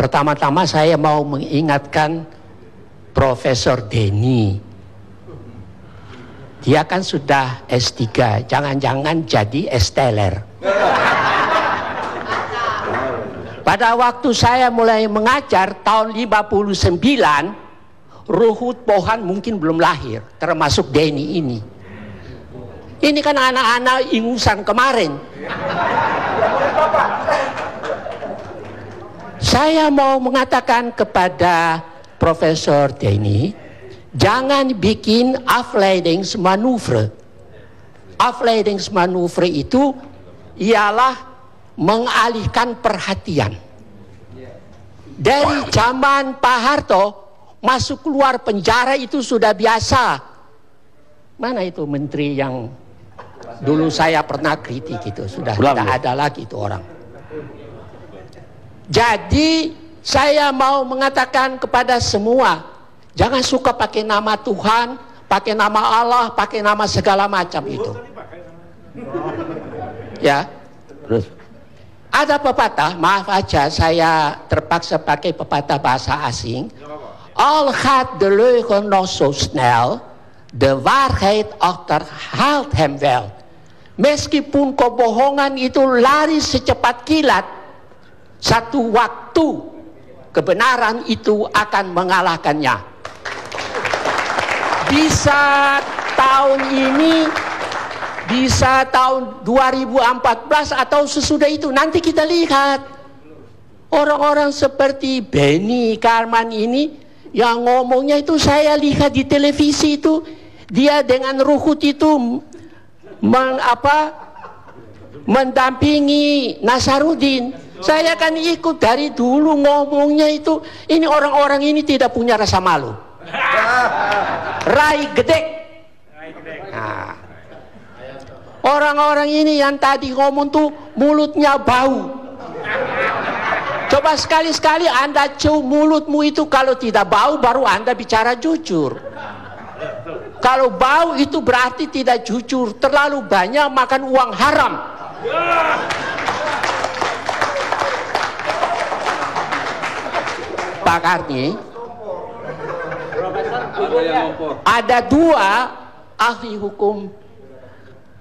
Pertama-tama saya mau mengingatkan Profesor Denny. Dia kan sudah S3, jangan-jangan jadi S-teler. Pada waktu saya mulai mengajar tahun 59, Ruhut Pohan mungkin belum lahir, termasuk Denny ini. Ini kan anak-anak ingusan kemarin. Saya mau mengatakan kepada Profesor Denny, jangan bikin afleidingsmanoeuvre. Afleidingsmanoeuvre itu ialah mengalihkan perhatian. Dari zaman Pak Harto, masuk keluar penjara itu sudah biasa. Mana itu menteri yang dulu saya pernah kritik itu? Sudah tidak ada lagi itu orang. Jadi saya mau mengatakan kepada semua, jangan suka pakai nama Tuhan, pakai nama Allah, pakai nama segala macam itu. Ya. Terus ada pepatah, maaf aja saya terpaksa pakai pepatah bahasa asing. Al gaat de leugen nog zo snel, de waarheid achterhaalt hem wel. Meskipun kebohongan itu lari secepat kilat, satu waktu kebenaran itu akan mengalahkannya. Bisa tahun ini, bisa tahun 2014 atau sesudah itu, nanti kita lihat. Orang-orang seperti Benny Karman ini yang ngomongnya itu saya lihat di televisi itu, dia dengan Ruhut itu mendampingi Nasaruddin. Saya kan ikut dari dulu ngomongnya itu, ini orang-orang ini tidak punya rasa malu. Rai gede. Nah, orang-orang ini yang tadi ngomong tuh mulutnya bau. Coba sekali-sekali Anda cium mulutmu itu, kalau tidak bau baru Anda bicara jujur. Kalau bau itu berarti tidak jujur, terlalu banyak makan uang haram. Pak Karni, ada dua ahli hukum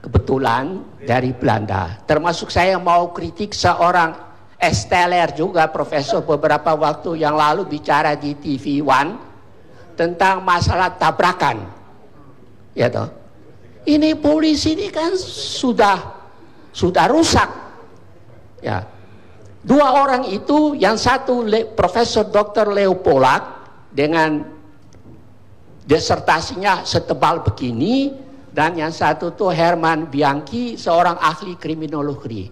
kebetulan dari Belanda, termasuk saya mau kritik seorang S-teler juga, profesor beberapa waktu yang lalu bicara di TV One tentang masalah tabrakan. Ya toh, ini polisi ini kan sudah rusak. Ya. Dua orang itu, yang satu Profesor Dr. Leo Polak dengan disertasinya setebal begini, dan yang satu tuh Herman Bianchi, seorang ahli kriminologi.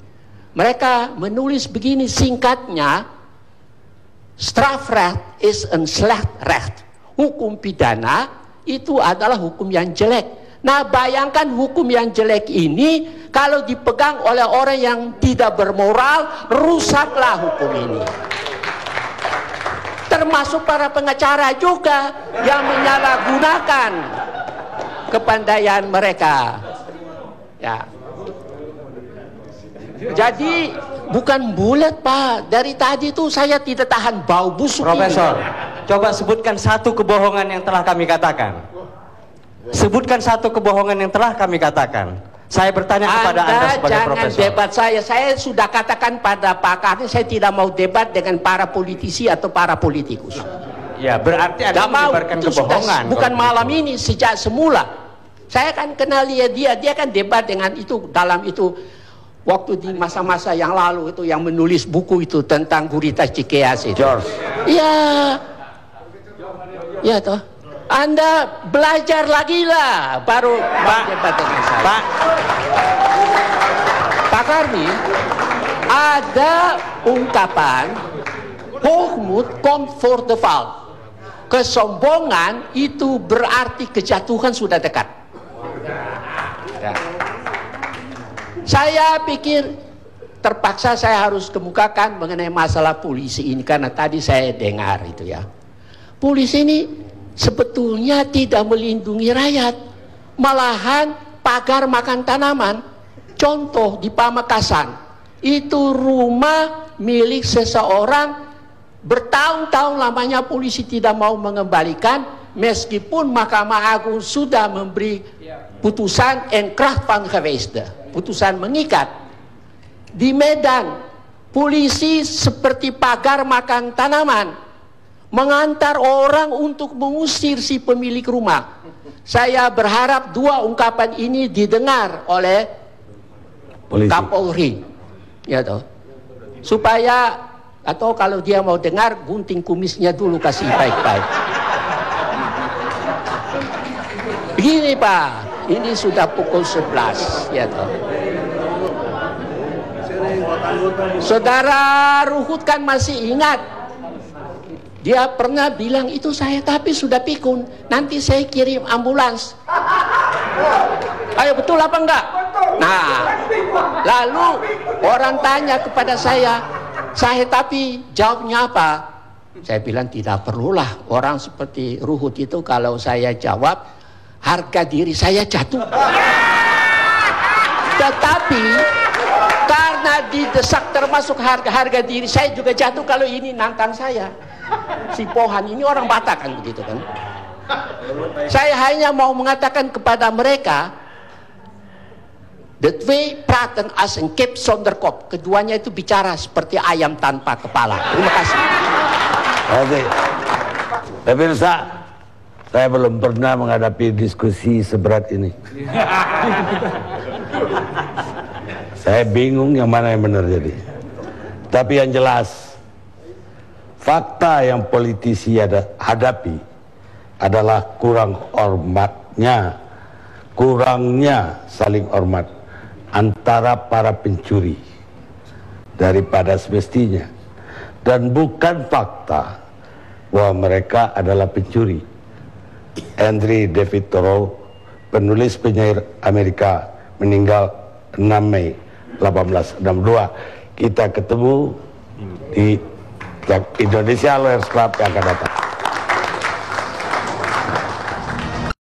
Mereka menulis begini singkatnya, strafrecht is een slecht recht. Hukum pidana itu adalah hukum yang jelek. Nah, bayangkan hukum yang jelek ini kalau dipegang oleh orang yang tidak bermoral, rusaklah hukum ini. Termasuk para pengacara juga yang menyalahgunakan kepandaian mereka. Ya. Jadi bukan bulat, Pak. Dari tadi itu saya tidak tahan bau busuk. Profesor, coba sebutkan satu kebohongan yang telah kami katakan. Sebutkan satu kebohongan yang telah kami katakan. Saya bertanya kepada Anda sebagai profesor. Jangan debat saya sudah katakan pada Pak Karni, saya tidak mau debat dengan para politisi atau para politikus. Ya, berarti Anda menyebarkan kebohongan. Bukan malam ini, sejak semula. Saya kan kenal dia kan debat dengan itu, dalam itu waktu di masa-masa yang lalu itu, yang menulis buku itu tentang Gurita Cikeas itu. George. Iya. Iya toh. Anda belajar lagi lah, baru debat dengan saya. Pak Karni, ada ungkapan hoogmoed komt voor de val. Kesombongan itu berarti kejatuhan sudah dekat. Ya. Saya pikir terpaksa saya harus kemukakan mengenai masalah polisi ini, karena tadi saya dengar itu ya. Polisi ini sebetulnya tidak melindungi rakyat, malahan pagar makan tanaman. Contoh di Pamekasan, itu rumah milik seseorang Bertahun-tahun lamanya polisi tidak mau mengembalikan, meskipun Mahkamah Agung sudah memberi putusan Enkracht van Geweest, putusan mengikat. Di Medan, polisi seperti pagar makan tanaman, mengantar orang untuk mengusir si pemilik rumah. Saya berharap dua ungkapan ini didengar oleh polisi. Kapolri, ya toh, supaya, atau kalau dia mau dengar, gunting kumisnya dulu, kasih baik-baik. Begini Pak, ini sudah pukul 11, ya toh. Saudara Ruhut kan masih ingat, dia pernah bilang itu saya, tapi sudah pikun, nanti saya kirim ambulans. Ayo, betul apa enggak? Nah, lalu orang tanya kepada saya tapi jawabnya apa? Saya bilang tidak perlulah, orang seperti Ruhut itu kalau saya jawab, harga diri saya jatuh. Tetapi karena didesak, termasuk harga diri saya juga jatuh kalau ini nantang saya. Si Pohan ini orang Batak kan, begitu kan. Saya hanya mau mengatakan kepada mereka, the twee praten als een kip zonder kop. Keduanya itu bicara seperti ayam tanpa kepala. Terima kasih. Oke. Pemirsa, saya belum pernah menghadapi diskusi seberat ini. Saya bingung yang mana yang benar jadi. Tapi yang jelas, fakta yang politisi hadapi adalah kurangnya saling hormat antara para pencuri daripada semestinya, dan bukan fakta bahwa mereka adalah pencuri. Henry David Thoreau, penulis penyair Amerika, meninggal 6 Mei 1862. Kita ketemu di Indonesia Lawyers Club yang akan datang.